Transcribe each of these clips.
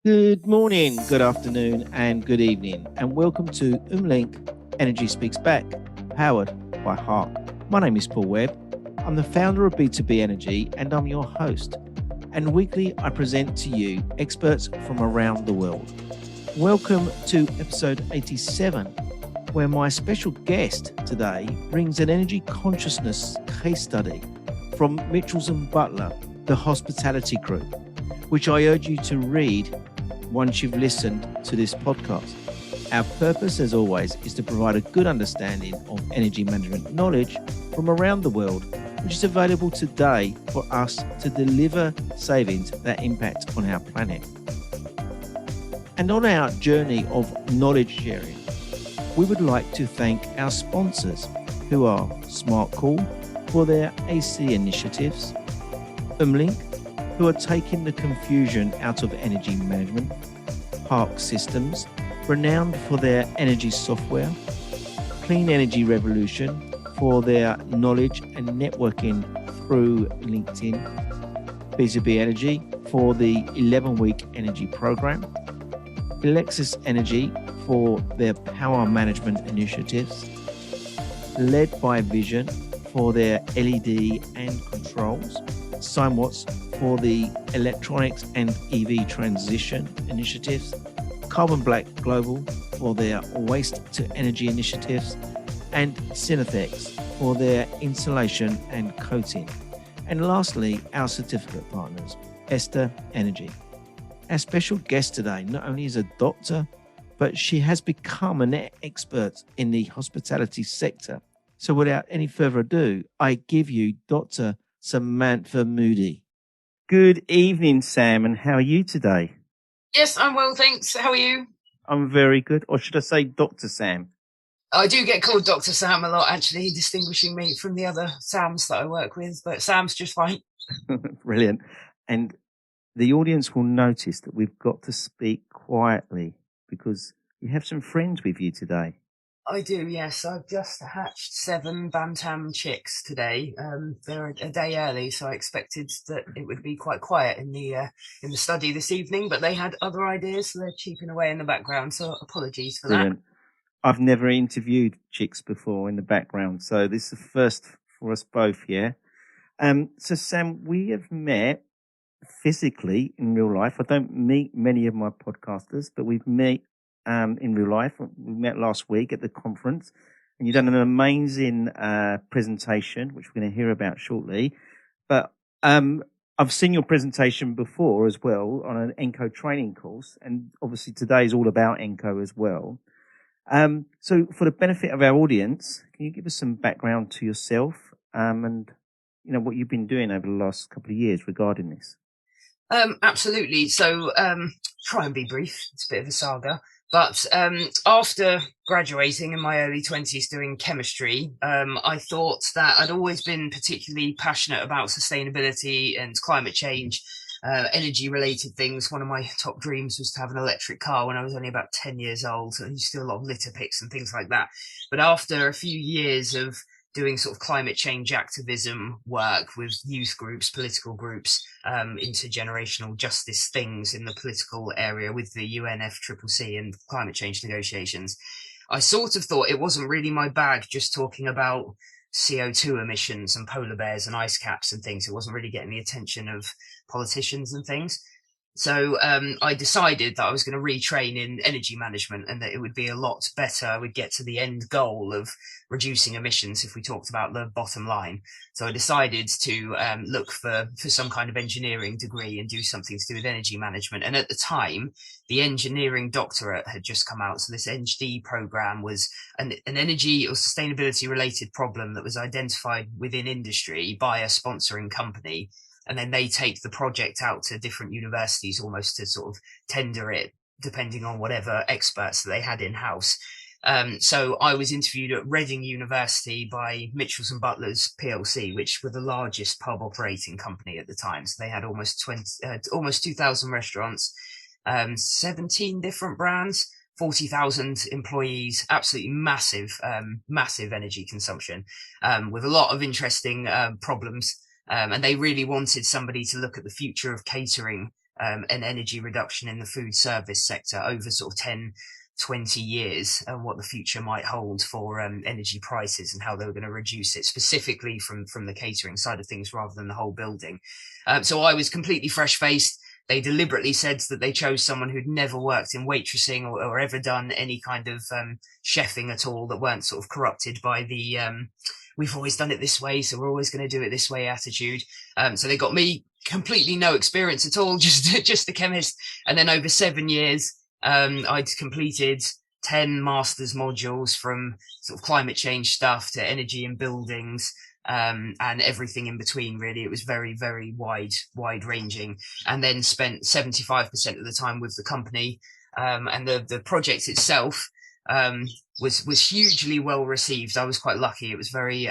Good morning, good afternoon, and good evening, and welcome to Umlink Energy Speaks Back, powered by Heart. My name is Paul Webb. I'm the founder of B2B Energy, and I'm your host. And weekly, I present to you experts from around the world. Welcome to episode 87, where my special guest today brings an energy consciousness case study from Mitchells & Butler, the hospitality group, which I urge you to read once you've listened to this podcast. Our purpose, as always, is to provide a good understanding of energy management knowledge from around the world, which is available today for us to deliver savings that impact on our planet. And on our journey of knowledge sharing, we would like to thank our sponsors, who are SmartCall for their AC initiatives, Umlink, who are taking the confusion out of energy management, Park Systems, renowned for their energy software, Clean Energy Revolution for their knowledge and networking through LinkedIn, B2B Energy for the 11-week energy program, Alexis Energy for their power management initiatives, Led by Vision for their LED and controls, Samanth for the electronics and EV transition initiatives, Carbon Black Global for their waste to energy initiatives, and Synathex for their insulation and coating. And lastly, our certificate partners, Esther Energy. Our special guest today not only is a doctor, but she has become an expert in the hospitality sector. So without any further ado, I give you Dr. Samanth Mudie. Good evening, Sam, and how are you today? Yes, I'm well, thanks. How are you? I'm very good. Or should I say Dr. Sam? I do get called Dr. Sam a lot, actually, distinguishing me from the other Sams that I work with, but Sam's just fine. Brilliant. And the audience will notice that we've got to speak quietly because you have some friends with you today. I do, yes. I've just hatched 7 bantam chicks today. They're a day early, so I expected that it would be quite quiet in the study this evening, but they had other ideas, so they're cheeping away in the background, so apologies for Brilliant. that. I've never interviewed chicks before in the background, so this is the first for us both here. So, Sam, we have met physically in real life. I don't meet many of my podcasters, but we've met in real life. We met last week at the conference, and you've done an amazing presentation, which we're going to hear about shortly. But I've seen your presentation before as well on an ENCO training course, and obviously today is all about ENCO as well. So for the benefit of our audience, can you give us some background to yourself and what you've been doing over the last couple of years regarding this? Absolutely. So try and be brief. It's a bit of a saga. But after graduating in my early 20s doing chemistry, I thought that I'd always been particularly passionate about sustainability and climate change, energy-related things. One of my top dreams was to have an electric car when I was only about 10 years old. So I used to do a lot of litter picks and things like that. But after a few years of doing sort of climate change activism work with youth groups, political groups, intergenerational justice things in the political area with the UNFCCC and climate change negotiations, I sort of thought it wasn't really my bag just talking about CO2 emissions and polar bears and ice caps and things. It wasn't really getting the attention of politicians and things. So I decided that I was going to retrain in energy management and that it would be a lot better. I would get to the end goal of reducing emissions if we talked about the bottom line. So I decided to look for some kind of engineering degree and do something to do with energy management. And at the time, the engineering doctorate had just come out. So this ENGD program was an energy or sustainability related problem that was identified within industry by a sponsoring company. And then they take the project out to different universities almost to sort of tender it, depending on whatever experts that they had in-house. So I was interviewed at Reading University by Mitchells & Butler's PLC, which were the largest pub operating company at the time. So they had almost 2,000 restaurants, 17 different brands, 40,000 employees, absolutely massive energy consumption, with a lot of interesting problems. And they really wanted somebody to look at the future of catering an energy reduction in the food service sector over sort of 10, 20 years, and what the future might hold for energy prices and how they were going to reduce it specifically from the catering side of things rather than the whole building. So I was completely fresh-faced. They deliberately said that they chose someone who'd never worked in waitressing or ever done any kind of chefing at all, that weren't sort of corrupted by the we've always done it this way, so we're always going to do it this way attitude. So they got me completely no experience at all, just a chemist. And then over 7 years, I'd completed 10 master's modules, from sort of climate change stuff to energy in buildings, and everything in between, really. It was very, very wide ranging, and then spent 75% of the time with the company. And the project itself was hugely well received. I was quite lucky. It was very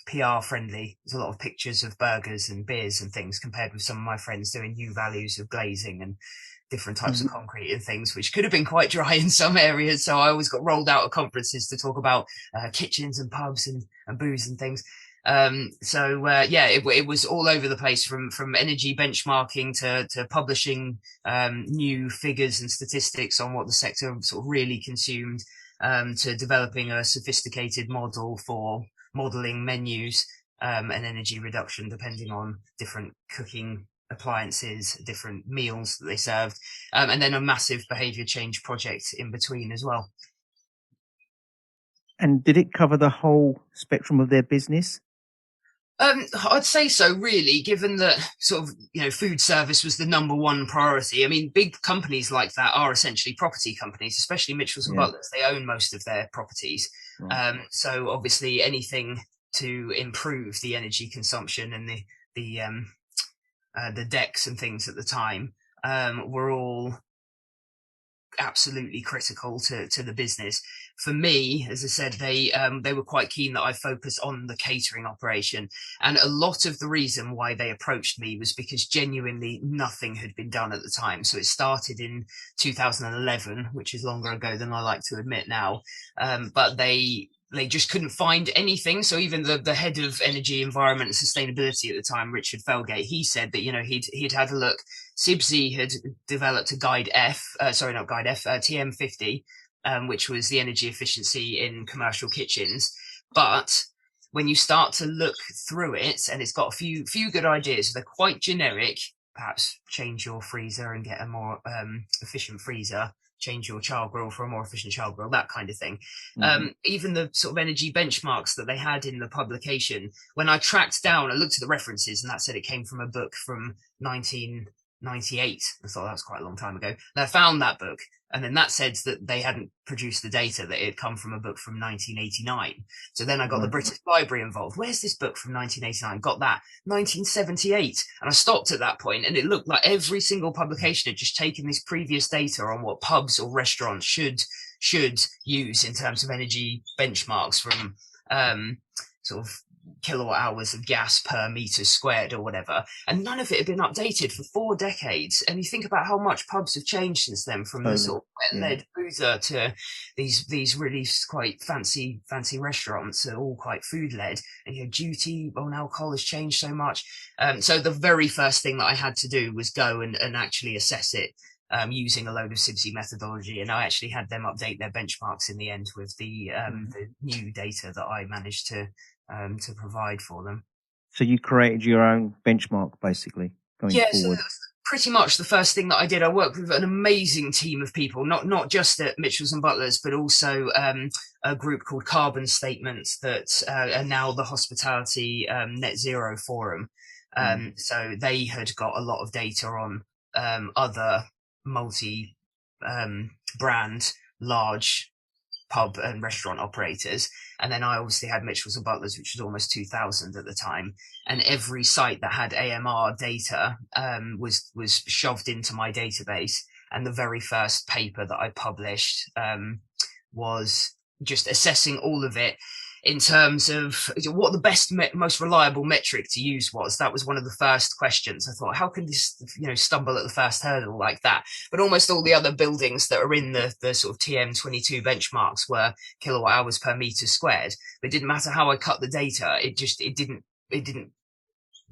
PR friendly. There's a lot of pictures of burgers and beers and things, compared with some of my friends doing U values of glazing and different types of concrete and things, which could have been quite dry in some areas. So I always got rolled out of conferences to talk about kitchens and pubs and booze and things. It was all over the place, from energy benchmarking to publishing new figures and statistics on what the sector sort of really consumed, to developing a sophisticated model for modeling menus and energy reduction depending on different cooking appliances, different meals that they served, and then a massive behavior change project in between as well. And did it cover the whole spectrum of their business? I'd say so, really, given that sort of, food service was the number one priority. I mean, big companies like that are essentially property companies, especially Mitchells and Butlers. They own most of their properties. Right. So obviously anything to improve the energy consumption and the decks and things at the time were all absolutely critical to the business. For me, as I said, they were quite keen that I focus on the catering operation, and a lot of the reason why they approached me was because genuinely nothing had been done at the time. So it started in 2011, which is longer ago than I like to admit now, but they just couldn't find anything. So even the head of energy, environment and sustainability at the time, Richard Felgate, he said that, he'd had a look. CIBSE had developed a TM50, which was the energy efficiency in commercial kitchens. But when you start to look through it, and it's got a few good ideas, they're quite generic. Perhaps change your freezer and get a more efficient freezer. Change your char grill for a more efficient char grill, that kind of thing. Even the sort of energy benchmarks that they had in the publication, when I tracked down, I looked at the references, and that said it came from a book from 1998. I thought that was quite a long time ago. And I found that book, and then that said that they hadn't produced the data, that it had come from a book from 1989. So then I got the British Library involved. Where's this book from 1989? Got that 1978. And I stopped at that point, and it looked like every single publication had just taken this previous data on what pubs or restaurants should use in terms of energy benchmarks, from sort of kilowatt hours of gas per meter squared or whatever, and none of it had been updated for 4 decades. And you think about how much pubs have changed since then, from the sort of wet-led boozer to these really quite fancy restaurants that are all quite food-led, and duty on alcohol has changed so much. So the very first thing that I had to do was go and actually assess it, using a load of CIBSE methodology, and I actually had them update their benchmarks in the end with the new data that I managed to provide for them. So you created your own benchmark, basically, going forward? So that's pretty much the first thing that I did. I worked with an amazing team of people, not just at Mitchells and Butlers, but also a group called Carbon Statements that are now the Hospitality Net Zero Forum. So they had got a lot of data on other multi-brand large pub and restaurant operators. And then I obviously had Mitchells and Butlers, which was almost 2,000 at the time. And every site that had AMR data was shoved into my database. And the very first paper that I published was just assessing all of it in terms of what the best, most reliable metric to use was. That was one of the first questions. I thought, how can this, stumble at the first hurdle like that? But almost all the other buildings that are in the sort of TM22 benchmarks were kilowatt hours per meter squared. But it didn't matter how I cut the data. It didn't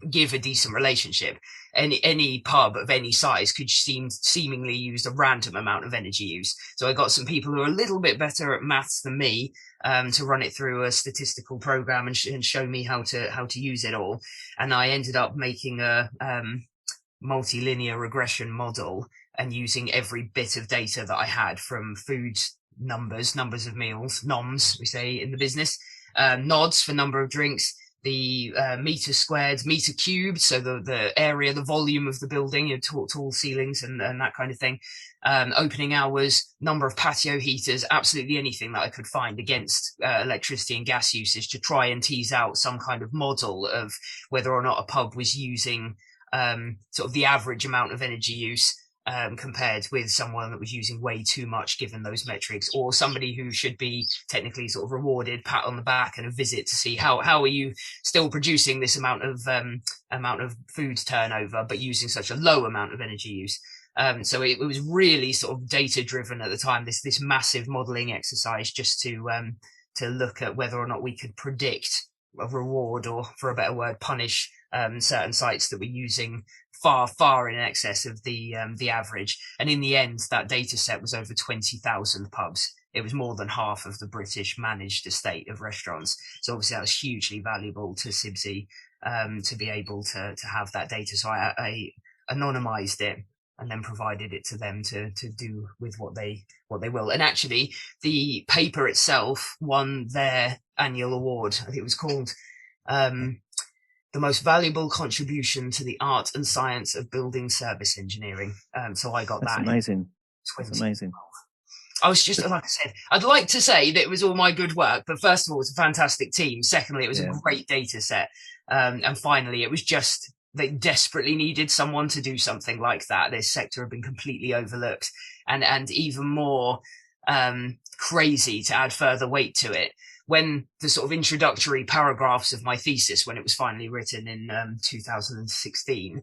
give a decent relationship. Any pub of any size could seemingly use a random amount of energy use. So I got some people who are a little bit better at maths than me, to run it through a statistical program and show me how to use it all. And I ended up making a multilinear regression model and using every bit of data that I had from food numbers of meals, noms, we say in the business, nods for number of drinks, the meter squared, meter cubed, so the area, the volume of the building, tall ceilings and that kind of thing, opening hours, number of patio heaters, absolutely anything that I could find against electricity and gas usage to try and tease out some kind of model of whether or not a pub was using sort of the average amount of energy use, compared with someone that was using way too much given those metrics, or somebody who should be technically sort of rewarded, pat on the back and a visit to see how are you still producing this amount of food turnover but using such a low amount of energy use. So it was really sort of data driven at the time, this massive modeling exercise, just to look at whether or not we could predict a reward, or for a better word, punish certain sites that were using far in excess of the average. And in the end, that data set was over 20,000 pubs. It was more than half of the British managed estate of restaurants. So obviously that was hugely valuable to Sibsey, to be able to have that data. So I anonymized it and then provided it to them to do with what they will. And actually, the paper itself won their annual award. I think it was called the most valuable contribution to the art and science of building service engineering. So I got That's that. Amazing. That's amazing. I was just, like I said, I'd like to say that it was all my good work, but first of all, it's a fantastic team. Secondly, it was a great data set. And finally, it was just, they desperately needed someone to do something like that. This sector had been completely overlooked, and even more crazy to add further weight to it. When the sort of introductory paragraphs of my thesis, when it was finally written in 2016,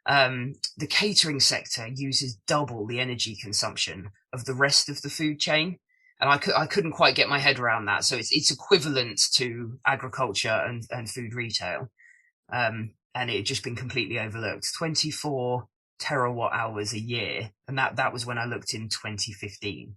the catering sector uses double the energy consumption of the rest of the food chain. And I couldn't quite get my head around that. So it's equivalent to agriculture and food retail. And it had just been completely overlooked. 24 terawatt hours a year. And that was when I looked in 2015.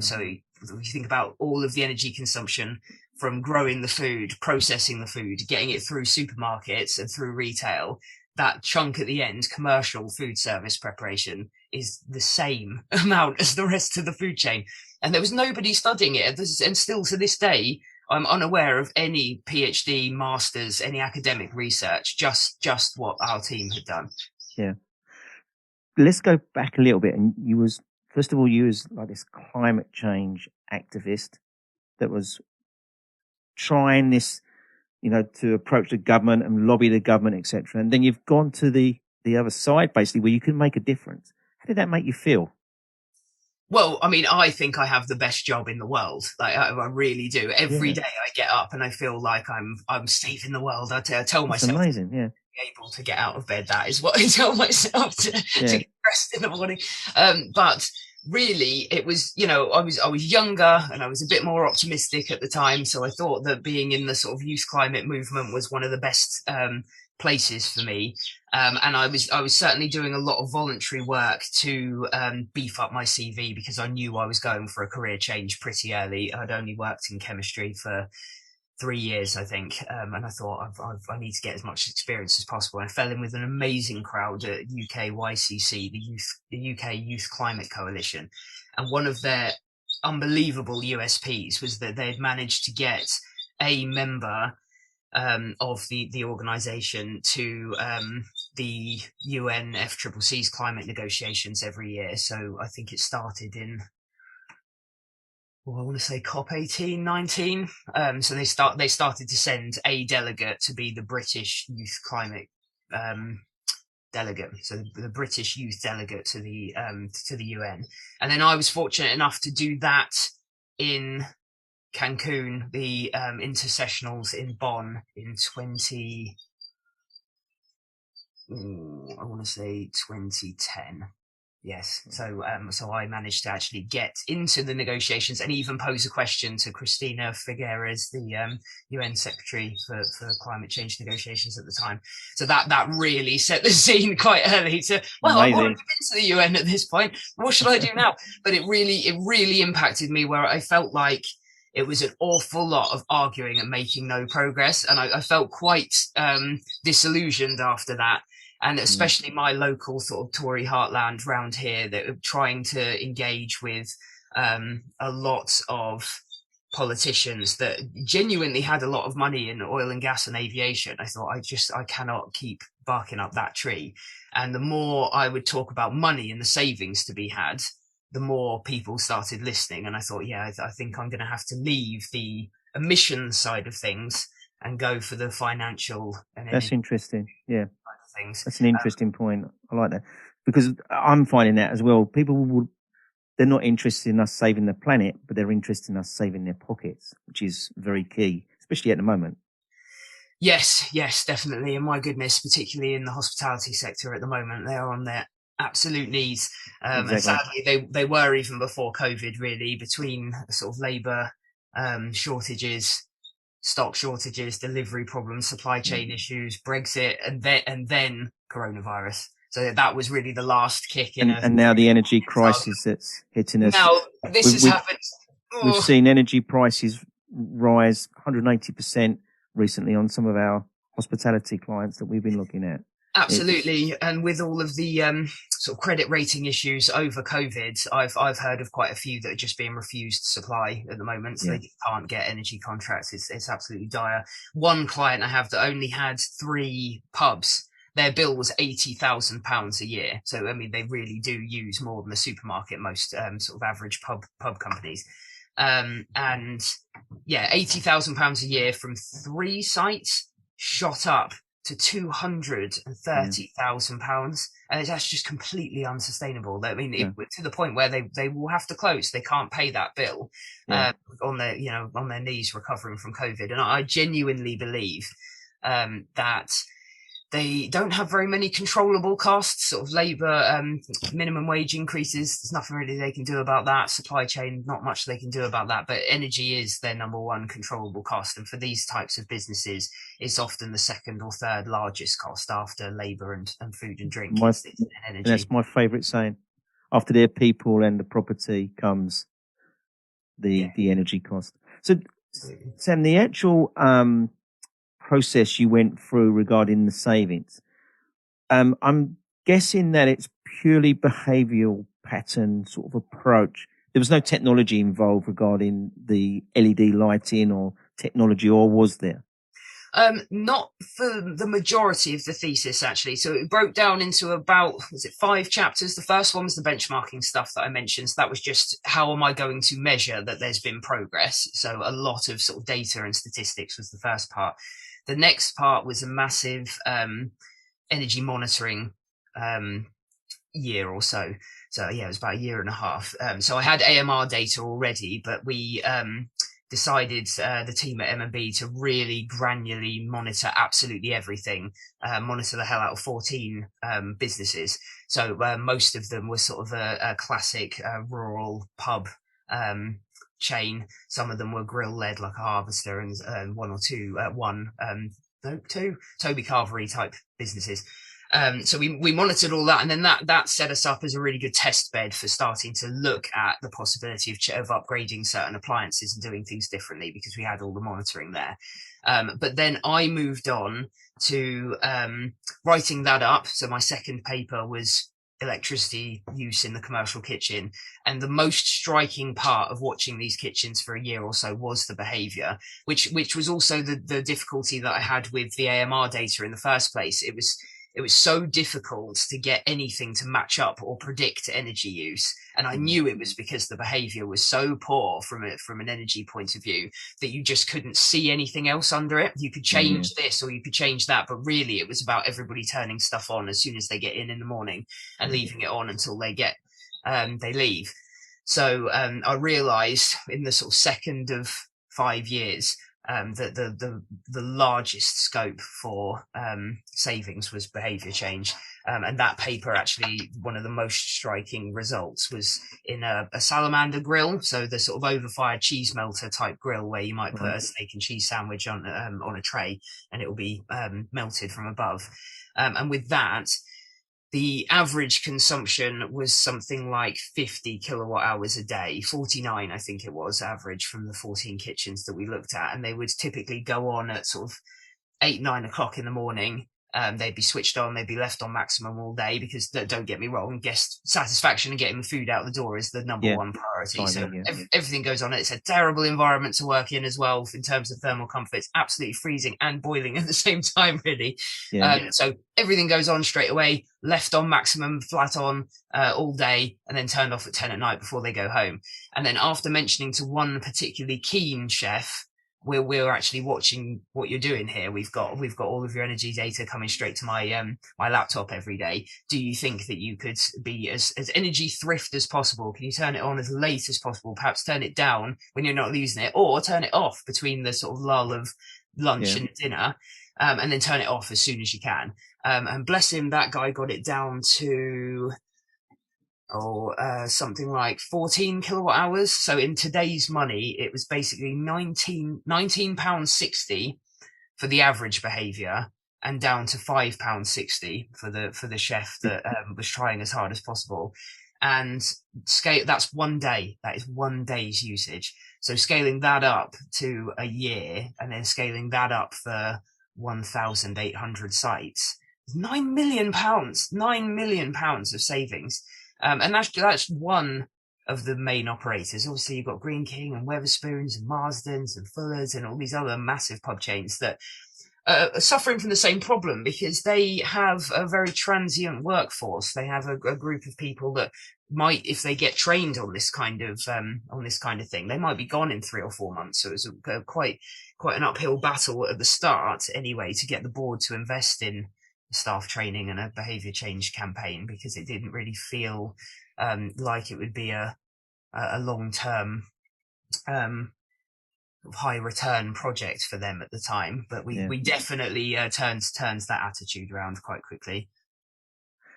So if you think about all of the energy consumption from growing the food, processing the food, getting it through supermarkets and through retail, that chunk at the end, commercial food service preparation, is the same amount as the rest of the food chain. And there was nobody studying it. And still to this day, I'm unaware of any PhD, masters, any academic research, just what our team had done. Yeah. Let's go back a little bit. And first of all, you was like this climate change activist that was trying this, to approach the government and lobby the government, etc. And then you've gone to the other side, basically, where you can make a difference. How did that make you feel? Well, I mean, I think I have the best job in the world. Like I really do. Every day I get up and I feel like I'm saving the world. I tell myself, amazing, yeah. Able to get out of bed. That is what I tell myself to get dressed in the morning. But really, it was, I was younger and I was a bit more optimistic at the time. So I thought that being in the sort of youth climate movement was one of the best places for me. And I was certainly doing a lot of voluntary work to beef up my CV, because I knew I was going for a career change pretty early. I'd only worked in chemistry for 3 years, I think. And I thought I need to get as much experience as possible. I fell in with an amazing crowd at UK YCC, the UK Youth Climate Coalition. And one of their unbelievable USPs was that they'd managed to get a member of the organisation to the UN FCCC's climate negotiations every year. So I think it started in, I want to say COP 18, 19. So they started to send a delegate to be the British Youth Climate delegate, so the British youth delegate to the UN. And then I was fortunate enough to do that in Cancun, the intersessionals in Bonn in 2010. Yes. So I managed to actually get into the negotiations and even pose a question to Cristina Figueres, the UN Secretary for Climate Change negotiations at the time. So that really set the scene quite early to, well, I've already Amazing. been to the UN at this point. What should I do now? But it really impacted me, where I felt like it was an awful lot of arguing and making no progress. And I felt quite disillusioned after that. And especially my local sort of Tory heartland round here, that are trying to engage with a lot of politicians that genuinely had a lot of money in oil and gas and aviation. I thought, I cannot keep barking up that tree. And the more I would talk about money and the savings to be had, the more people started listening. And I thought, yeah, I think I'm going to have to leave the emissions side of things and go for the financial and That's interesting. Yeah. things. That's an interesting point. I like that, because I'm finding that as well. They're not interested in us saving the planet, but they're interested in us saving their pockets, which is very key, especially at the moment. Yes, definitely. And my goodness, particularly in the hospitality sector at the moment, they are on their absolute knees. Exactly. And sadly, they were even before COVID, really, between sort of labour shortages, stock shortages, delivery problems, supply chain issues, Brexit, and then coronavirus. So that was really the last kick in. And now the energy crisis that's hitting us. Now this has happened. We've seen energy prices rise 180% recently on some of our hospitality clients that we've been looking at. Absolutely, and with all of the sort of credit rating issues over COVID, I've heard of quite a few that are just being refused supply at the moment, so they can't get energy contracts. It's absolutely dire. One client I have that only had 3 pubs. Their bill was £80,000 a year. So I mean, they really do use more than a supermarket. Most sort of average pub companies, and yeah, £80,000 a year from 3 sites shot up to £230,000, and that's just completely unsustainable. I mean, to the point where they will have to close. They can't pay that bill on their knees recovering from COVID. And I genuinely believe that they don't have very many controllable costs, sort of labour, minimum wage increases. There's nothing really they can do about that. Supply chain, not much they can do about that. But energy is their number one controllable cost. And for these types of businesses, it's often the second or third largest cost after labour and food and drink. It's energy. And that's my favourite saying. After their people and the property comes the energy cost. So, Sam, the actual process you went through regarding the savings, I'm guessing that it's purely behavioural pattern sort of approach. There was no technology involved regarding the LED lighting or technology, or was there? Not for the majority of the thesis, actually. So it broke down into about, 5 chapters? The first one was the benchmarking stuff that I mentioned. So that was just, how am I going to measure that there's been progress? So a lot of sort of data and statistics was the first part. The next part was a massive energy monitoring year or so. So yeah, it was about a year and a half. So I had AMR data already, but we decided, the team at M&B, to really granularly monitor absolutely everything, monitor the hell out of 14 businesses. So most of them were sort of a classic rural pub chain. Some of them were grill led, like a Harvester, and two Toby Carvery type businesses. So we monitored all that, and then that set us up as a really good test bed for starting to look at the possibility of upgrading certain appliances and doing things differently, because we had all the monitoring there. But then I moved on to writing that up. So my second paper was electricity use in the commercial kitchen, and the most striking part of watching these kitchens for a year or so was the behavior, which was also the difficulty that I had with the AMR data in the first place. It was so difficult to get anything to match up or predict energy use. And I knew it was because the behavior was so poor from an energy point of view that you just couldn't see anything else under it. You could change this or you could change that, but really it was about everybody turning stuff on as soon as they get in the morning and leaving it on until they leave. So I realized in the sort of second of 5 years the largest scope for savings was behaviour change. And that paper, actually, one of the most striking results was in a salamander grill, so the sort of over-fired cheese melter type grill where you might put a steak and cheese sandwich on a tray and it will be melted from above. And with that, the average consumption was something like 50 kilowatt hours a day, 49, I think it was, average from the 14 kitchens that we looked at. And they would typically go on at sort of 8, 9 o'clock in the morning. They'd be switched on, they'd be left on maximum all day because, don't get me wrong, guest satisfaction and getting the food out the door is the number one priority. So everything goes on. It's a terrible environment to work in as well in terms of thermal comfort. It's absolutely freezing and boiling at the same time, really. So everything goes on straight away, left on maximum, flat on all day, and then turned off at 10 at night before they go home. And then after mentioning to one particularly keen chef, we're actually watching what you're doing here. We've got all of your energy data coming straight to my my laptop every day. Do you think that you could be as energy thrift as possible? Can you turn it on as late as possible? Perhaps turn it down when you're not using it, or turn it off between the sort of lull of lunch and dinner, and then turn it off as soon as you can. And bless him, that guy got it down to something like 14 kilowatt hours. So in today's money, it was basically £19.60 for the average behaviour, and down to £5.60 for the chef that was trying as hard as possible. And scale, that's one day. That is one day's usage. So scaling that up to a year, and then scaling that up for 1,800 sites, £9 million. £9 million of savings. And that's one of the main operators. Obviously, you've got Green King and Wetherspoons and Marsdens and Fullers and all these other massive pub chains that are suffering from the same problem, because they have a very transient workforce. They have a group of people that might, if they get trained on this kind of thing, they might be gone in 3 or 4 months. So it's quite an uphill battle at the start, anyway, to get the board to invest in staff training and a behaviour change campaign, because it didn't really feel like it would be a long-term high return project for them at the time. But we definitely turns that attitude around quite quickly.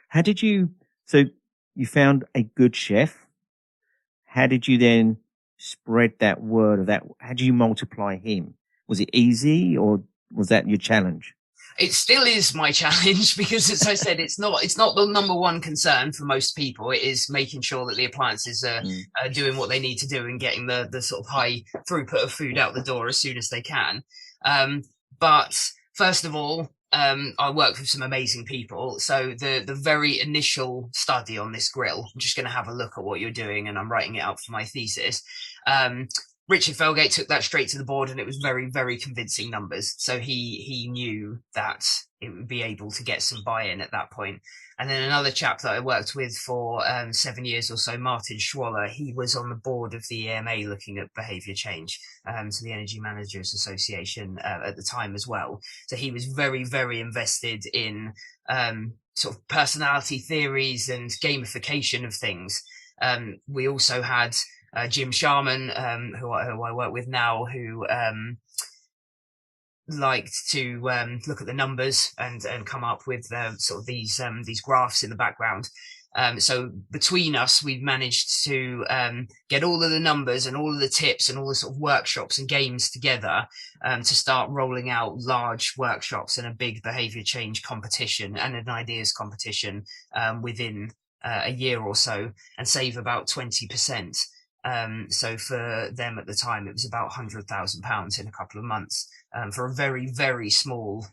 How did you, so you found a good chef, how did you then spread that word of that? How do you multiply him? Was it easy, or was that your challenge? It still is my challenge, because, as I said, it's not the number one concern for most people. It is making sure that the appliances are doing what they need to do and getting the sort of high throughput of food out the door as soon as they can. But first of all, I work with some amazing people. So the very initial study on this grill, I'm just going to have a look at what you're doing, and I'm writing it up for my thesis. Richard Felgate took that straight to the board, and it was very, very convincing numbers. So he knew that it would be able to get some buy-in at that point. And then another chap that I worked with for 7 years or so, Martin Schwaller, he was on the board of the EMA looking at behaviour change, to the Energy Managers Association at the time as well. So he was very, very invested in sort of personality theories and gamification of things. We also had Jim Sharman, who I work with now, who liked to look at the numbers and come up with sort of these graphs in the background. So between us, we've managed to get all of the numbers and all of the tips and all the sort of workshops and games together to start rolling out large workshops and a big behaviour change competition and an ideas competition within a year or so, and save about 20%. So for them at the time, it was about £100,000 in a couple of months, for a very, very small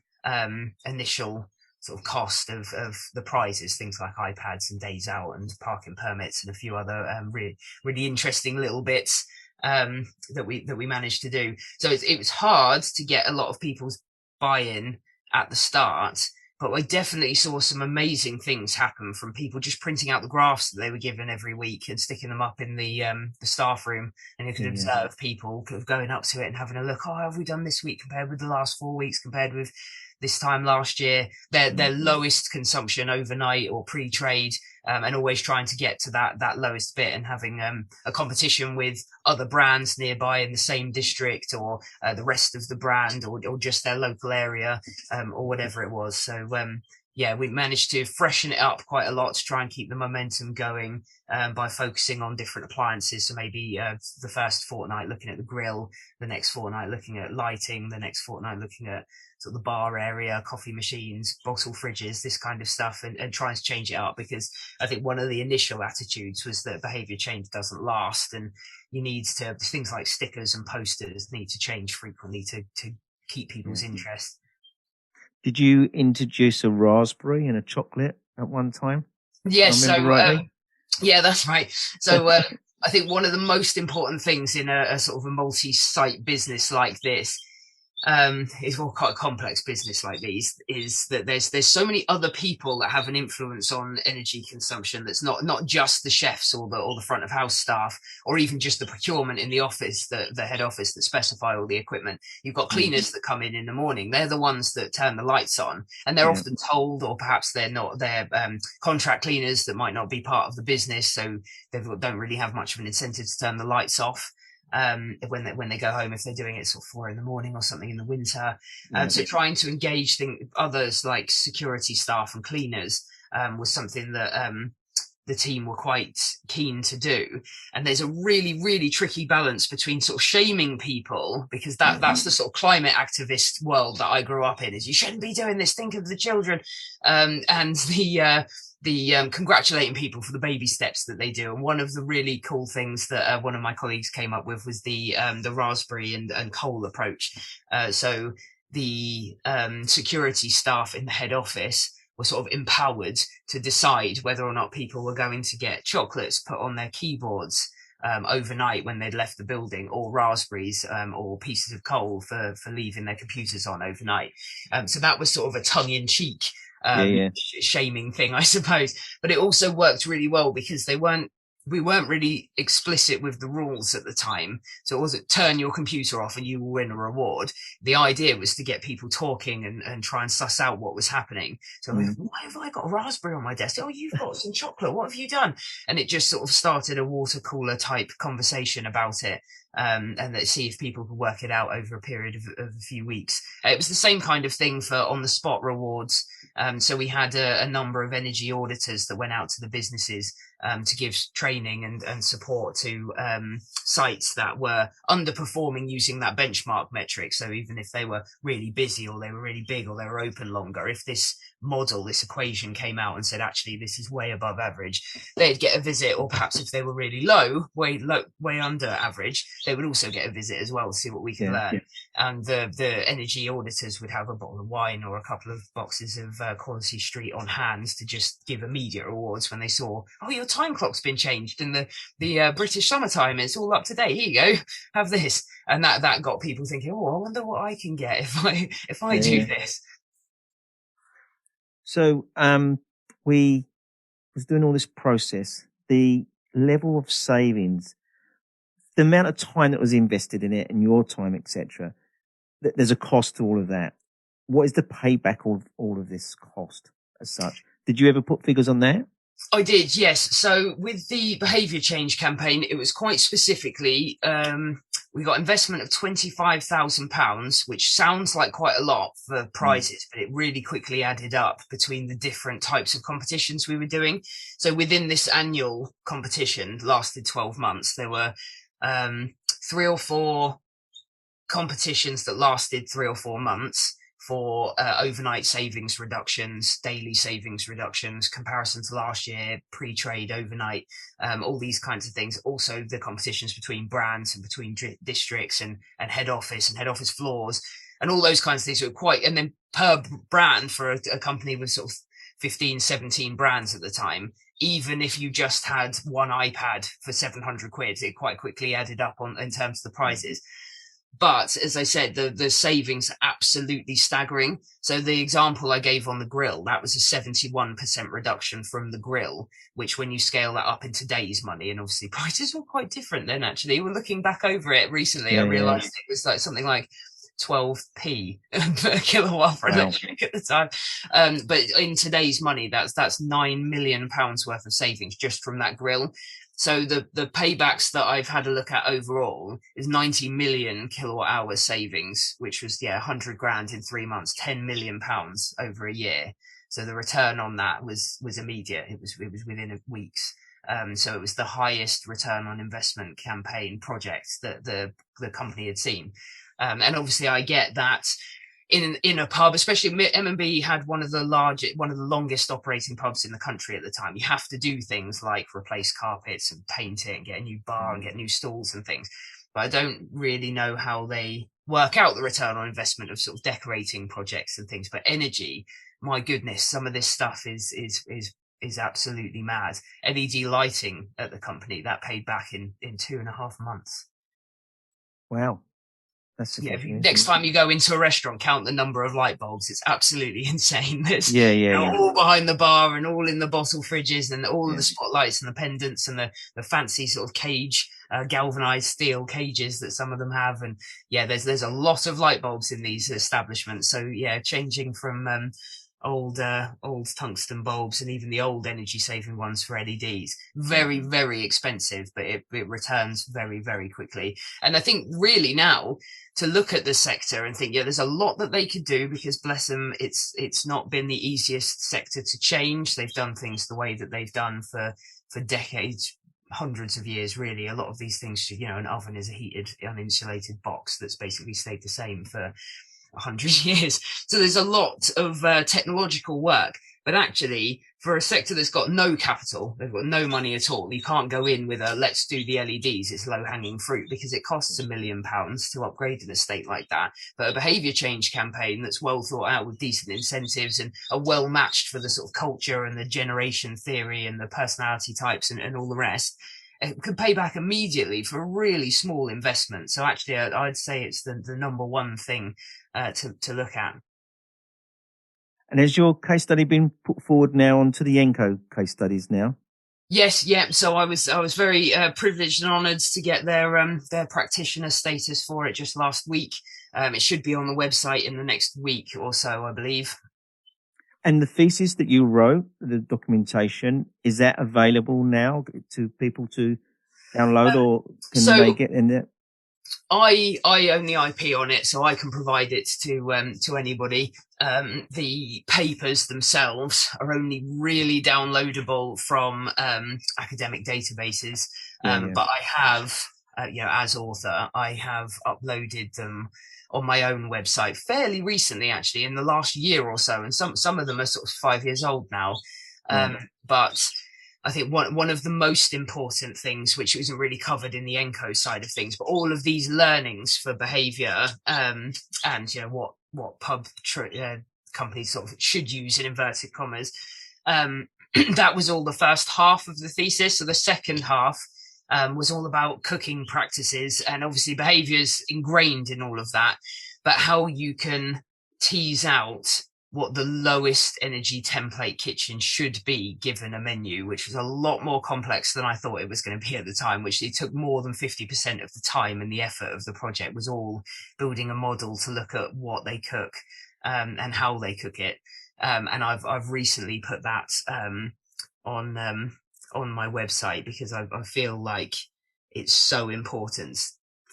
initial sort of cost of the prizes, things like iPads and days out and parking permits and a few other really, really interesting little bits that we managed to do. So it was hard to get a lot of people's buy-in at the start. But I definitely saw some amazing things happen from people just printing out the graphs that they were given every week and sticking them up in the staff room. And you could observe people going up to it and having a look. Oh, how have we done this week compared with the last 4 weeks, compared with this time last year? Their lowest consumption overnight or pre-trade and always trying to get to that lowest bit, and having a competition with other brands nearby in the same district, or the rest of the brand, or just their local area, or whatever it was. So yeah, we managed to freshen it up quite a lot to try and keep the momentum going, by focusing on different appliances. So maybe the first fortnight looking at the grill, the next fortnight looking at lighting, the next fortnight looking at sort of the bar area, coffee machines, bottle fridges, this kind of stuff, and trying to change it up, because I think one of the initial attitudes was that behavior change doesn't last, and you need to, things like stickers and posters need to change frequently to keep people's interest. Did you introduce a raspberry and a chocolate at one time? Yes, so yeah, that's right. So I think one of the most important things in a sort of a multi-site business like this, is quite a complex business like these, is that there's so many other people that have an influence on energy consumption. That's not just the chefs or the front of house staff, or even just the procurement in the office, the head office that specify all the equipment. You've got cleaners that come in the morning. They're the ones that turn the lights on, and they're often told, or perhaps they're not, they're contract cleaners that might not be part of the business, so they don't really have much of an incentive to turn the lights off when they go home, if they're doing it sort of 4 a.m. or something in the winter. So trying to engage others like security staff and cleaners was something that the team were quite keen to do. And there's a really, really tricky balance between sort of shaming people, because that's the sort of climate activist world that I grew up in, is you shouldn't be doing this, think of the children, and the congratulating people for the baby steps that they do. And one of the really cool things that one of my colleagues came up with was the raspberry and coal approach. So the security staff in the head office were sort of empowered to decide whether or not people were going to get chocolates put on their keyboards overnight when they'd left the building, or raspberries or pieces of coal for leaving their computers on overnight. So that was sort of a tongue-in-cheek shaming thing, I suppose, but it also worked really well, because we weren't really explicit with the rules at the time. So it wasn't turn your computer off and you will win a reward. The idea was to get people talking and try and suss out what was happening. So why have I got a raspberry on my desk? Oh, you've got some chocolate. What have you done? And it just sort of started a water cooler type conversation about it. And let's see if people could work it out over a period of a few weeks. It was the same kind of thing for on the spot rewards. So we had a number of energy auditors that went out to the businesses to give training and support to sites that were underperforming using that benchmark metric. So even if they were really busy, or they were really big, or they were open longer, if this model, this equation came out and said, actually, this is way above average, they'd get a visit. Or perhaps if they were really low, way under average, they would also get a visit as well to see what we could learn. And the energy auditors would have a bottle of wine or a couple of boxes of Quality Street on hand to just give immediate rewards when they saw, oh, your time clock's been changed and the British summertime is all up to date. Here you go, have this. And that got people thinking, oh, I wonder what I can get if I do this. So we was doing all this process, the level of savings, the amount of time that was invested in it, and your time, etc. There's a cost to all of that. What is the payback of all of this cost as such? Did you ever put figures on that? I did, yes. So with the behaviour change campaign, it was quite specifically, we got investment of £25,000, which sounds like quite a lot for prizes, but it really quickly added up between the different types of competitions we were doing. So within this annual competition, lasted 12 months, there were 3 or 4 competitions that lasted 3 or 4 months for overnight savings reductions, daily savings reductions, comparison to last year, pre-trade, overnight, all these kinds of things. Also the competitions between brands and between districts and head office floors, and all those kinds of things were quite, and then per brand for a company with sort of 15, 17 brands at the time, even if you just had one iPad for 700 quid, it quite quickly added up in terms of the prizes. But as I said, the savings are absolutely staggering. So the example I gave on the grill, that was a 71% reduction from the grill, which when you scale that up in today's money, and obviously prices were quite different then, actually. We're looking back over it recently. I realized it was like something like 12p per kilowatt for electric at the time. But in today's money, that's £9 million worth of savings just from that grill. So the paybacks that I've had a look at overall is 90 million kilowatt hour savings, which was 100 grand in 3 months, £10 million over a year. So the return on that was immediate. It was within weeks. So it was the highest return on investment campaign project that the company had seen. And obviously I get that in a pub, especially M&B had one of the longest operating pubs in the country at the time. You have to do things like replace carpets and paint it and get a new bar and get new stalls and things. But I don't really know how they work out the return on investment of sort of decorating projects and things. But energy, my goodness, some of this stuff is absolutely mad. LED lighting at the company that paid back in 2.5 months. Wow. Next time you go into a restaurant, count the number of light bulbs. It's absolutely insane. There's all behind the bar and all in the bottle fridges and all of the spotlights and the pendants and the fancy sort of cage, galvanized steel cages that some of them have. And there's a lot of light bulbs in these establishments. So changing from old tungsten bulbs and even the old energy saving ones for LEDs, very, very expensive, but it returns very, very quickly. And I think really now to look at the sector and think, there's a lot that they could do, because bless them, it's not been the easiest sector to change. They've done things the way that they've done for decades, hundreds of years, really. A lot of these things, an oven is a heated, uninsulated box that's basically stayed the same for 100 years. So there's a lot of technological work, but actually for a sector that's got no capital, they've got no money at all, you can't go in with let's do the LEDs. It's low hanging fruit, because it costs £1 million to upgrade an estate like that. But a behaviour change campaign that's well thought out with decent incentives and are well matched for the sort of culture and the generation theory and the personality types and all the rest, it could pay back immediately for a really small investment. So actually I'd say it's the number one thing to look at. And has your case study been put forward now onto the ENCO case studies now? Yes, so I was very privileged and honoured to get their practitioner status for it just last week. It should be on the website in the next week or so, I believe. And the thesis that you wrote, the documentation, is that available now to people to download, or can they get in there? I own the IP on it, so I can provide it to anybody. The papers themselves are only really downloadable from academic databases, but I have, as author, I have uploaded them on my own website fairly recently, actually, in the last year or so, and some of them are sort of 5 years old now. But I think one of the most important things, which isn't really covered in the ENCO side of things, but all of these learnings for behaviour and what pub companies sort of should use in inverted commas, that was all the first half of the thesis. So the second half was all about cooking practices, and obviously behaviours ingrained in all of that, but how you can tease out what the lowest energy template kitchen should be given a menu, which was a lot more complex than I thought it was going to be at the time, which it took more than 50% of the time, and the effort of the project was all building a model to look at what they cook and how they cook it. And I've recently put that on my website, because I feel like it's so important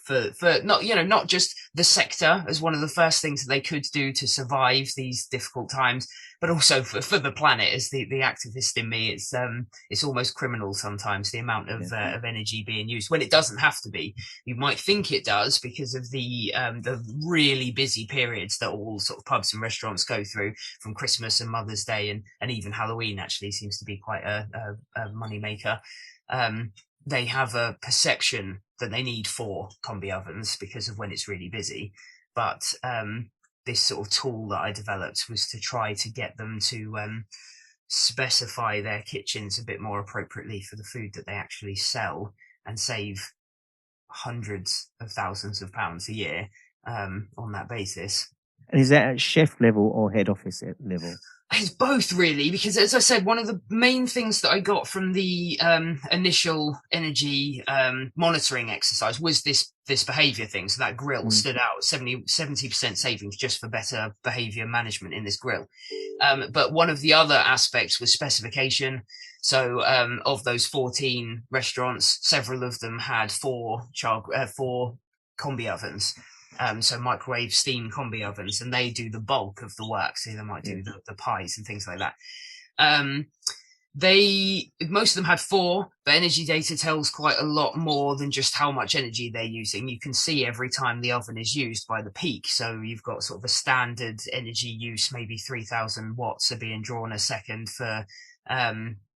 for not just the sector as one of the first things that they could do to survive these difficult times, but also for the planet. As the activist in me, it's almost criminal sometimes, the amount of energy being used when it doesn't have to be. You might think it does because of the really busy periods that all sort of pubs and restaurants go through, from Christmas and Mother's Day and even Halloween actually seems to be quite a money maker. They have a perception that they need 4 combi ovens because of when it's really busy. But this sort of tool that I developed was to try to get them to specify their kitchens a bit more appropriately for the food that they actually sell, and save hundreds of thousands of pounds a year on that basis. And is that at chef level or head office level? It's both really, because as I said, one of the main things that I got from the initial energy monitoring exercise was this behavior thing. So that grill stood out, 70% savings just for better behavior management in this grill. But one of the other aspects was specification. So of those 14 restaurants, several of them had four combi ovens. So microwave steam combi ovens, and they do the bulk of the work. So they might do the pies and things like that. Most of them had four, but energy data tells quite a lot more than just how much energy they're using. You can see every time the oven is used by the peak. So you've got sort of a standard energy use, maybe 3,000 watts are being drawn a second for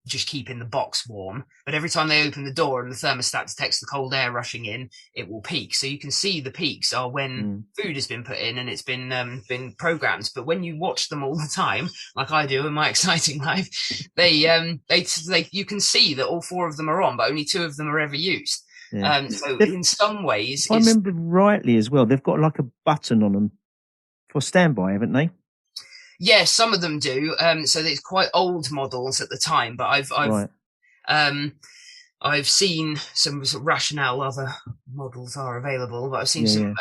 just keeping the box warm. But every time they open the door and the thermostat detects the cold air rushing in, it will peak. So you can see the peaks are when food has been put in and it's been programmed. But when you watch them all the time, like I do in my exciting life, they you can see that all four of them are on, but only two of them are ever used. So in some ways, if I remember rightly as well, they've got like a button on them for standby, haven't they? Yeah, some of them do. So it's quite old models at the time, but I've seen some sort of Rationale other models are available, but I've seen some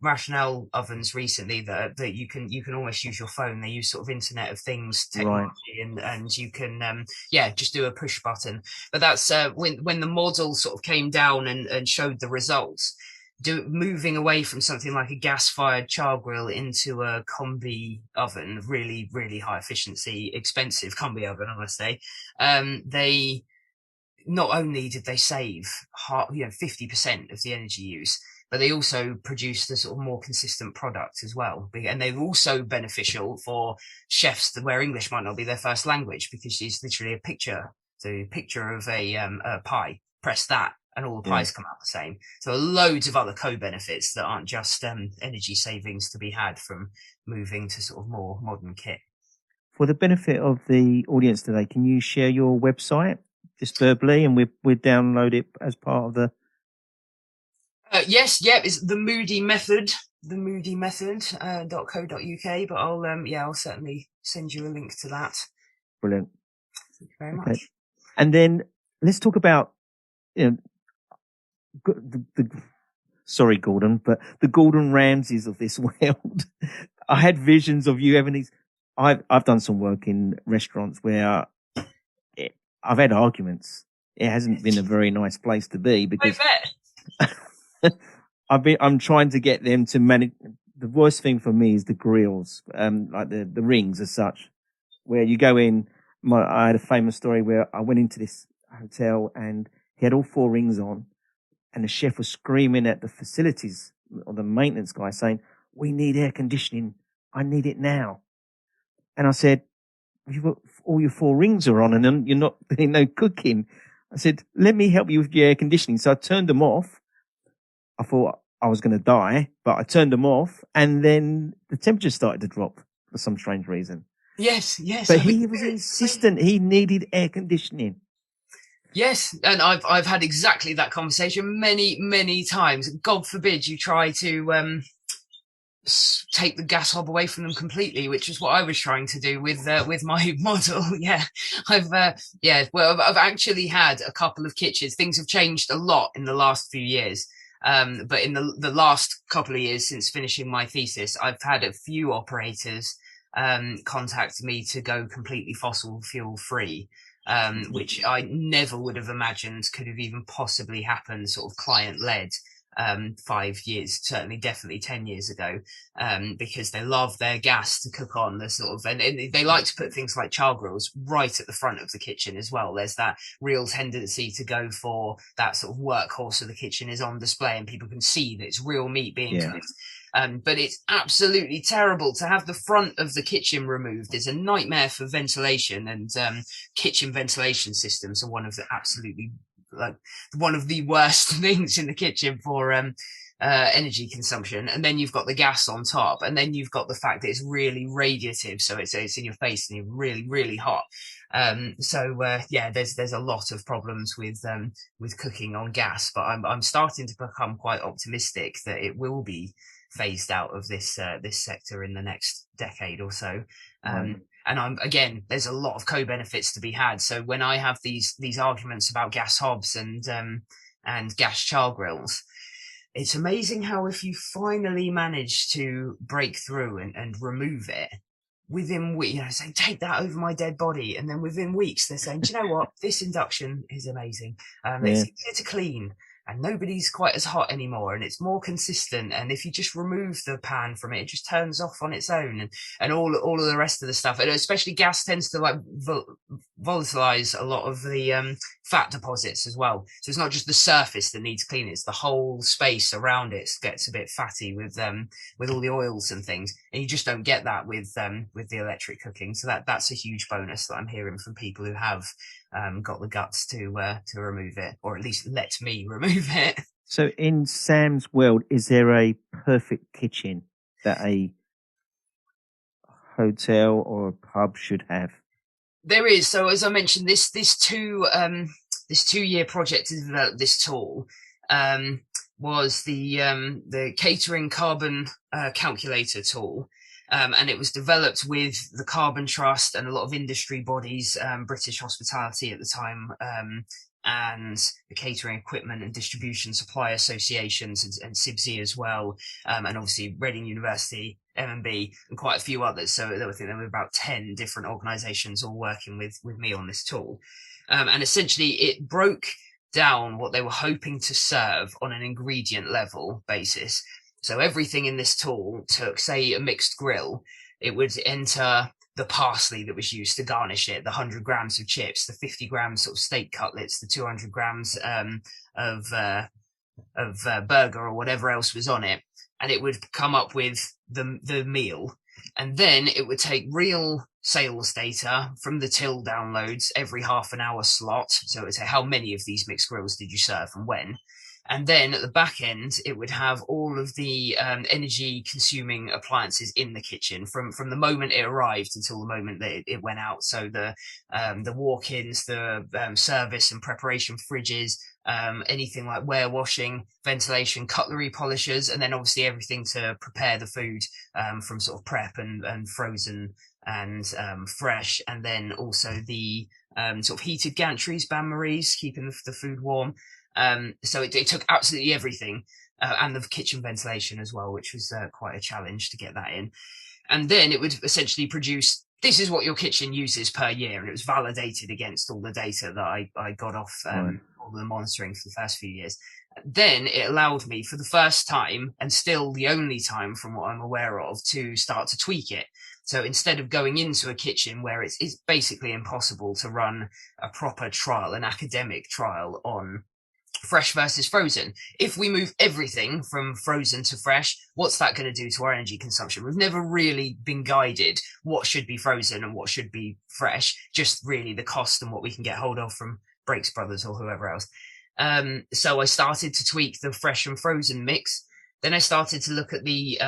Rationale ovens recently that you can almost use your phone. They use sort of Internet of Things technology, and you can just do a push button. But that's when the model sort of came down and showed the results. Moving away from something like a gas-fired char grill into a combi oven, really, really high efficiency, expensive combi oven, I must say, they not only did they save 50% of the energy use, but they also produced a sort of more consistent product as well. And they're also beneficial for chefs where English might not be their first language, because it's literally a picture. So a picture of a pie, press that, and all the pies come out the same. So loads of other co-benefits that aren't just energy savings to be had from moving to sort of more modern kit. For the benefit of the audience today, can you share your website just verbally, and we download it as part of the... Yes, it's the Mudie method, themudie.co.uk, but I'll certainly send you a link to that. Brilliant. Thank you very much. And then let's talk about sorry, Gordon, but the Gordon Ramsays of this world. I had visions of you having these. I've done some work in restaurants where I've had arguments. It hasn't been a very nice place to be, because I'm trying to get them to manage. The worst thing for me is the grills, like the rings as such, where you go in. I had a famous story where I went into this hotel and he had all four rings on, and the chef was screaming at the facilities or the maintenance guy saying, "We need air conditioning. I need it now." And I said, "You've got all your four rings are on and you're not doing no cooking." I said, "Let me help you with your air conditioning." So I turned them off. I thought I was going to die, but I turned them off, and then the temperature started to drop for some strange reason. Yes. But he was insistent. He needed air conditioning. Yes, and I've had exactly that conversation many times. God forbid you try to take the gas hob away from them completely, which is what I was trying to do with my model. I've actually had a couple of kitchens. Things have changed a lot in the last few years. But in the last couple of years since finishing my thesis, I've had a few operators contact me to go completely fossil fuel free, which I never would have imagined could have even possibly happened, sort of client led, 5 years, certainly definitely 10 years ago, because they love their gas to cook on. The sort of, and they like to put things like char grills right at the front of the kitchen as well. There's that real tendency to go for that sort of workhorse of the kitchen is on display, and people can see that it's real meat being cooked. But it's absolutely terrible to have the front of the kitchen removed. It's a nightmare for ventilation, and kitchen ventilation systems are one of the worst things in the kitchen for energy consumption. And then you've got the gas on top, and then you've got the fact that it's really radiative, so it's in your face and you're really hot. There's a lot of problems with cooking on gas, but I'm starting to become quite optimistic that it will be phased out of this sector in the next decade or so. Again, there's a lot of co-benefits to be had. So when I have these arguments about gas hobs and gas char grills, it's amazing how if you finally manage to break through and remove it, within weeks, saying, take that over my dead body. And then within weeks, they're saying, do you know what? This induction is amazing. It's easier to clean and nobody's quite as hot anymore and it's more consistent. And if you just remove the pan from it, it just turns off on its own and all of the rest of the stuff. And especially gas tends to like volatilize a lot of the fat deposits as well. So it's not just the surface that needs cleaning, it's the whole space around it gets a bit fatty with all the oils and things. And you just don't get that with the electric cooking. So that's a huge bonus that I'm hearing from people who have got the guts to remove it, or at least let me remove it. So in Sam's world, is there a perfect kitchen that a hotel or a pub should have? There is. So as I mentioned, this 2-year project to develop this tool was the catering carbon calculator tool. And it was developed with the Carbon Trust and a lot of industry bodies, British Hospitality at the time, and the Catering Equipment and Distribution Supply Associations and CIBSE as well, and obviously Reading University, M&B, and quite a few others. So I think there were about 10 different organisations all working with me on this tool. And essentially it broke down what they were hoping to serve on an ingredient level basis. So everything in this tool took, say, a mixed grill, it would enter the parsley that was used to garnish it, the 100 grams of chips, the 50 grams sort of steak cutlets, the 200 grams of burger or whatever else was on it. And it would come up with the meal. And then it would take real sales data from the till downloads every half an hour slot. So it would say, how many of these mixed grills did you serve and when? And then at the back end, it would have all of the energy consuming appliances in the kitchen from the moment it arrived until the moment that it went out. So the walk-ins, the service and preparation fridges, anything like warewashing, ventilation, cutlery polishers, and then obviously everything to prepare the food from sort of prep and frozen and fresh. And then also the sort of heated gantries, bain-maries, keeping the food warm. So it took absolutely everything, and the kitchen ventilation as well, which was quite a challenge to get that in. And then it would essentially produce, this is what your kitchen uses per year. And it was validated against all the data that I got off all the monitoring for the first few years. Then it allowed me for the first time, and still the only time from what I'm aware of, to start to tweak it. So instead of going into a kitchen where it's basically impossible to run a proper trial, an academic trial on fresh versus frozen, if we move everything from frozen to fresh, what's that going to do to our energy consumption? We've never really been guided what should be frozen and what should be fresh, just really the cost and what we can get hold of from Breaks Brothers or whoever else. So I started to tweak the fresh and frozen mix. Then I started to look at the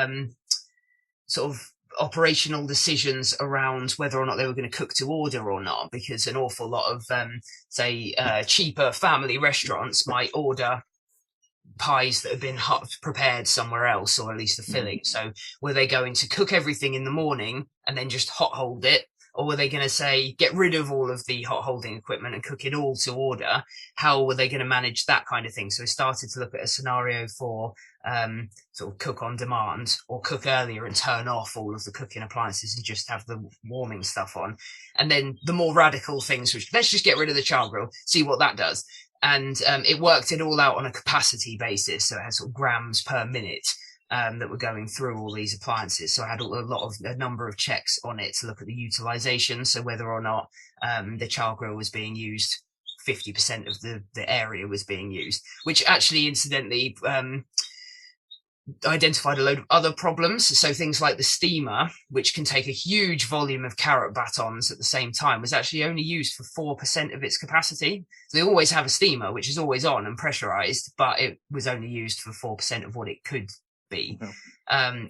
sort of operational decisions around whether or not they were going to cook to order or not, because an awful lot of cheaper family restaurants might order pies that have been prepared somewhere else, or at least the filling. So were they going to cook everything in the morning and then just hot hold it, or were they going to say get rid of all of the hot holding equipment and cook it all to order? How were they going to manage that kind of thing? So I started to look at a scenario for sort of cook on demand, or cook earlier and turn off all of the cooking appliances and just have the warming stuff on. And then the more radical things, which let's just get rid of the char grill, see what that does. And it worked it all out on a capacity basis. So it has sort of grams per minute that were going through all these appliances. So I had a number of checks on it to look at the utilization. So whether or not the char grill was being used, 50% of the area was being used, which actually incidentally identified a load of other problems. So things like the steamer, which can take a huge volume of carrot batons at the same time, was actually only used for 4% of its capacity. So they always have a steamer, which is always on and pressurized, but it was only used for 4% of what it could be.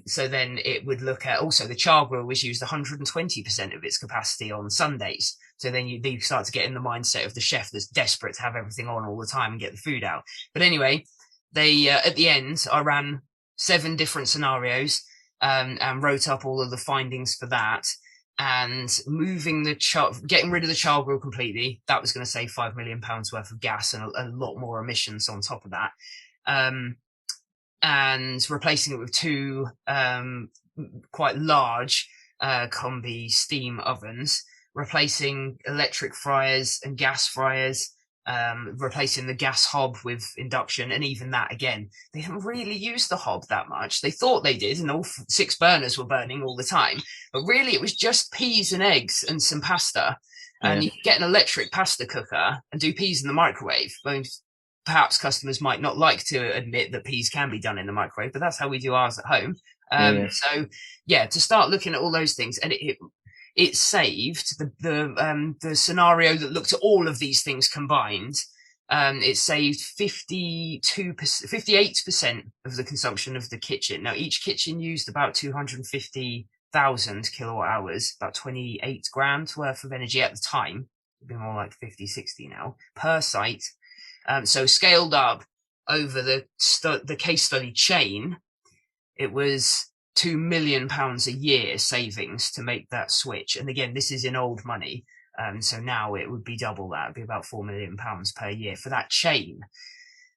So then it would look at also the char grill was used 120% of its capacity on Sundays. So then you start to get in the mindset of the chef that's desperate to have everything on all the time and get the food out. But anyway, they at the end, I ran 7 different scenarios and wrote up all of the findings for that. and moving getting rid of the char grill completely. That was going to save £5 million worth of gas and a lot more emissions on top of that. And replacing it with two quite large combi steam ovens, replacing electric fryers and gas fryers, replacing the gas hob with induction. And even that, again, they didn't really use the hob that much. They thought they did, and all 6 burners were burning all the time, but really it was just peas and eggs and some pasta. And you could get an electric pasta cooker and do peas in the microwave. I mean, perhaps customers might not like to admit that peas can be done in the microwave, but that's how we do ours at home. So to start looking at all those things, and it saved the scenario that looked at all of these things combined. It saved 58% of the consumption of the kitchen. Now, each kitchen used about 250,000 kilowatt hours, about 28 grand worth of energy at the time. It'd be more like 50, 60 now per site. So scaled up over the case study chain, it was £2 million a year savings to make that switch. And again, this is in old money. So now it would be double that. It'd be about £4 million per year for that chain.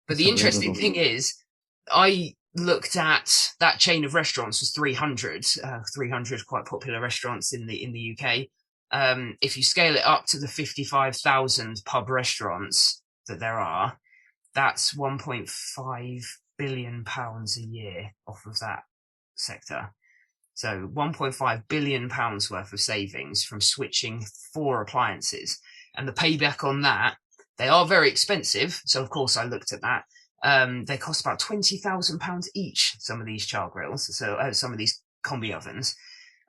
But the interesting thing is, I looked at that chain of restaurants was 300 quite popular restaurants in the UK. If you scale it up to the 55,000 pub restaurants that there are, that's £1.5 billion a year off of that sector. So £1.5 billion worth of savings from switching 4 appliances. And the payback on that, they are very expensive. So of course I looked at that. They cost about £20,000 each, some of these char grills, so some of these combi ovens.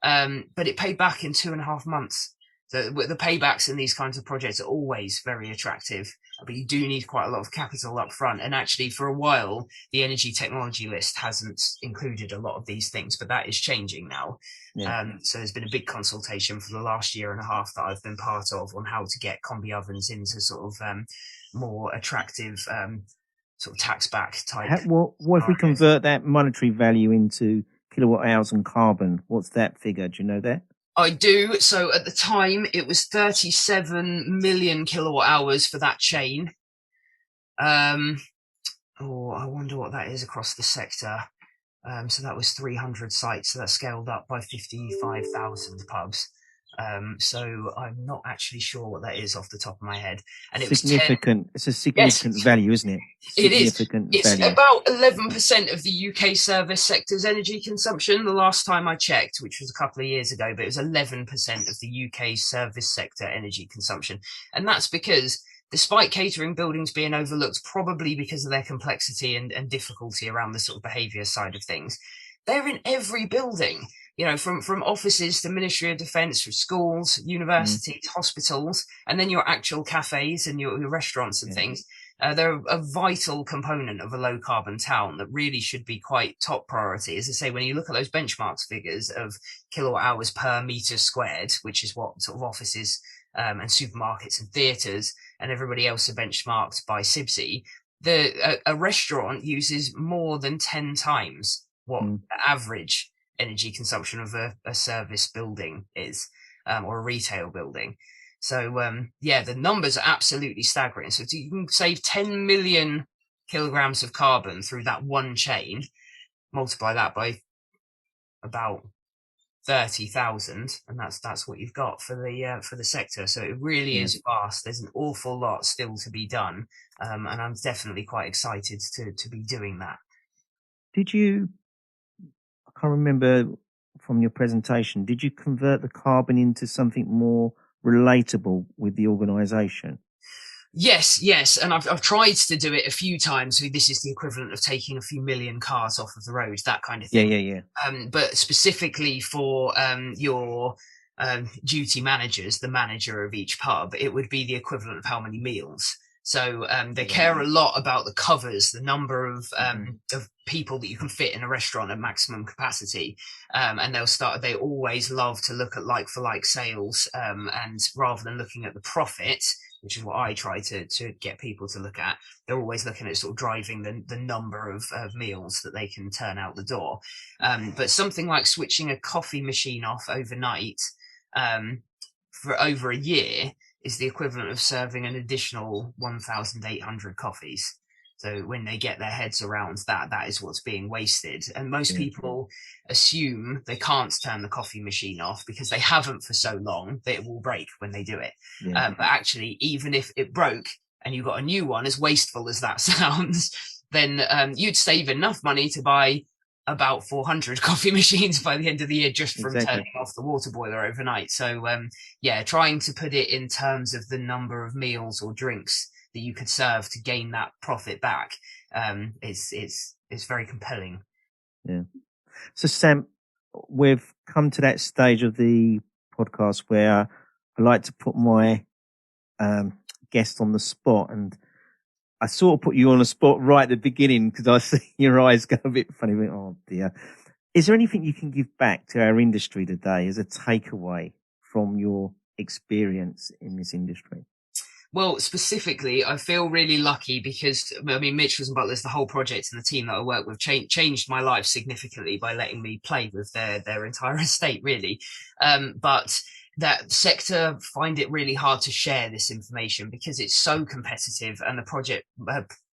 But it paid back in 2.5 months. So the paybacks in these kinds of projects are always very attractive, but you do need quite a lot of capital up front. And actually, for a while, the energy technology list hasn't included a lot of these things, but that is changing now. So there's been a big consultation for the last 1.5 years that I've been part of on how to get combi ovens into sort of more attractive sort of tax back type. What if we convert that monetary value into kilowatt hours and carbon? What's that figure? Do you know that? I do. So at the time, it was 37 million kilowatt hours for that chain. I wonder what that is across the sector. So that was 300 sites. So that scaled up by 55,000 pubs. So I'm not actually sure what that is off the top of my head. And it significant. It's a significant value, isn't it? It is. It's about 11% of the UK service sector's energy consumption. The last time I checked, which was a couple of years ago, but it was 11% of the UK service sector energy consumption. And that's because, despite catering buildings being overlooked, probably because of their complexity and difficulty around the sort of behaviour side of things, they're in every building. You know, from offices to Ministry of Defence, from schools, universities, hospitals, and then your actual cafes and your restaurants and things. They're a vital component of a low carbon town that really should be quite top priority. As I say, when you look at those benchmarks figures of kilowatt hours per metre squared, which is what sort of offices and supermarkets and theatres and everybody else are benchmarked by CIBSE, a restaurant uses more than 10 times what average energy consumption of a service building is, or a retail building. So the numbers are absolutely staggering. So you can save 10 million kilograms of carbon through that one chain, multiply that by about 30,000, and that's what you've got for the sector. So it really is vast. There's an awful lot still to be done, and I'm definitely quite excited to be doing that. I can't remember from your presentation, did you convert the carbon into something more relatable with the organisation? Yes, and I've tried to do it a few times. This is the equivalent of taking a few million cars off of the road, that kind of thing. Yeah. But specifically for your duty managers, the manager of each pub, it would be the equivalent of how many meals. So they care a lot about the covers, the number of people that you can fit in a restaurant at maximum capacity. And they always love to look at like for like sales, and rather than looking at the profit, which is what I try to get people to look at, they're always looking at sort of driving the number of meals that they can turn out the door. But something like switching a coffee machine off overnight for over a year is the equivalent of serving an additional 1,800 coffees. So when they get their heads around that, that is what's being wasted. And most people assume they can't turn the coffee machine off because they haven't for so long that it will break when they do it. But actually, even if it broke and you got a new one, as wasteful as that sounds, then you'd save enough money to buy about 400 coffee machines by the end of the year just from turning off the water boiler overnight. So trying to put it in terms of the number of meals or drinks that you could serve to gain that profit back it's very compelling. So Sam, we've come to that stage of the podcast where I like to put my guest on the spot, and I sort of put you on the spot right at the beginning because I see your eyes go a bit funny. Oh dear. Is there anything you can give back to our industry today as a takeaway from your experience in this industry? Well, specifically, I feel really lucky because, I mean, Mitchells and Butlers, the whole project and the team that I work with changed my life significantly by letting me play with their entire estate, really. But that sector find it really hard to share this information because it's so competitive and the project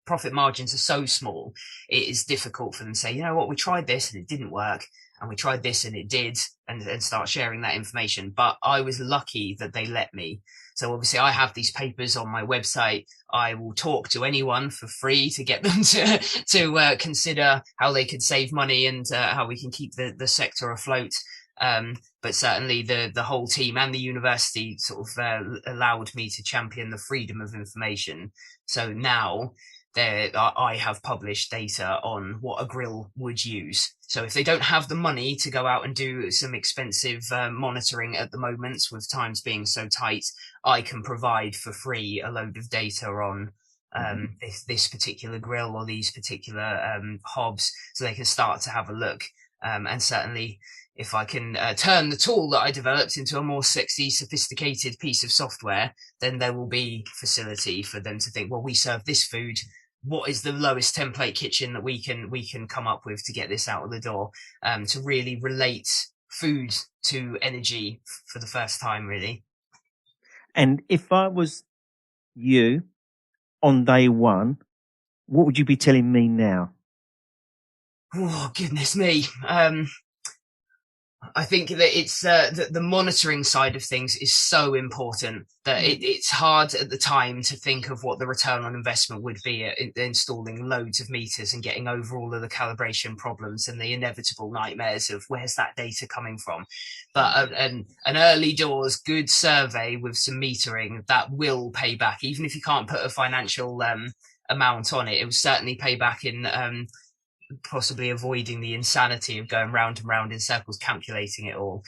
profit margins are so small. It is difficult for them to say, you know what, we tried this and it didn't work, and we tried this and it did, and start sharing that information. But I was lucky that they let me. So obviously I have these papers on my website. I will talk to anyone for free to get them to consider how they could save money and how we can keep the sector afloat. But certainly the whole team and the university sort of allowed me to champion the freedom of information. So now I have published data on what a grill would use. So if they don't have the money to go out and do some expensive monitoring at the moment, with times being so tight, I can provide for free a load of data on this particular grill or these particular hobs, so they can start to have a look. And certainly, if I can turn the tool that I developed into a more sexy, sophisticated piece of software, then there will be facility for them to think, well, we serve this food. What is the lowest template kitchen that we can come up with to get this out of the door? To really relate food to energy for the first time, really. And if I was you on day one, what would you be telling me now? Oh, goodness me. I think that it's the monitoring side of things is so important that it's hard at the time to think of what the return on investment would be at installing loads of meters and getting over all of the calibration problems and the inevitable nightmares of where's that data coming from. But an early doors good survey with some metering that will pay back, even if you can't put a financial amount on it. It will certainly pay back in possibly avoiding the insanity of going round and round in circles calculating it all.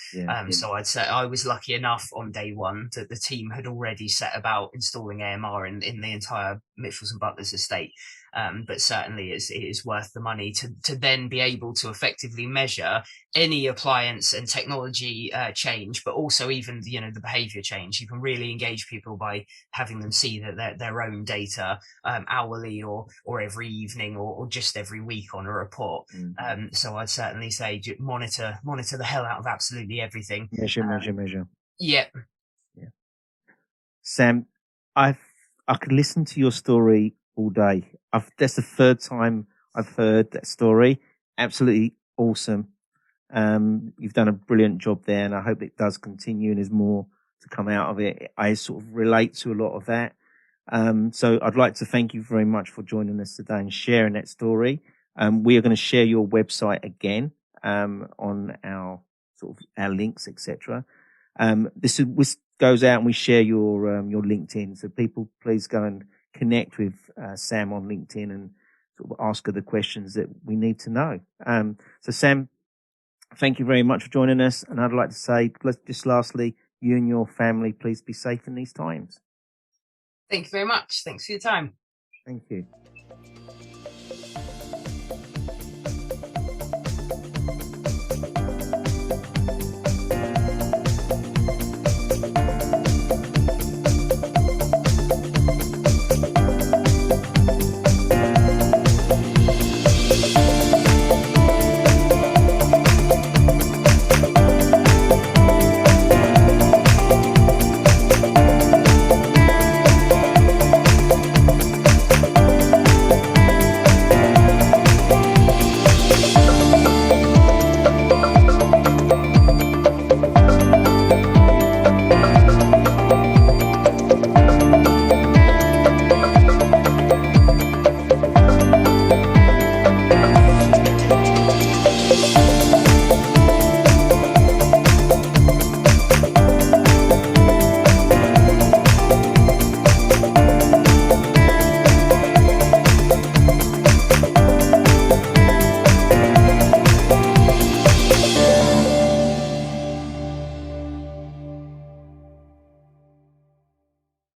So I'd say I was lucky enough on day one that the team had already set about installing AMR in the entire Mitchells and Butlers estate. But certainly it is worth the money to then be able to effectively measure any appliance and technology change, but also even the behavior change. You can really engage people by having them see that their own data hourly or every evening or just every week on a report. So I'd certainly say monitor the hell out of absolutely everything. Measure. Yeah. Sam, I could listen to your story all day. That's the third time I've heard that story. Absolutely awesome. You've done a brilliant job there, and I hope it does continue and there's more to come out of it. I sort of relate to a lot of that. So I'd like to thank you very much for joining us today and sharing that story. We are going to share your website again on our sort of our links, etc. This goes out and we share your LinkedIn. So people, please go and connect with Sam on LinkedIn and sort of ask her the questions that we need to know. So Sam, thank you very much for joining us. And I'd like to say, just lastly, you and your family, please be safe in these times. Thank you very much. Thanks for your time. Thank you.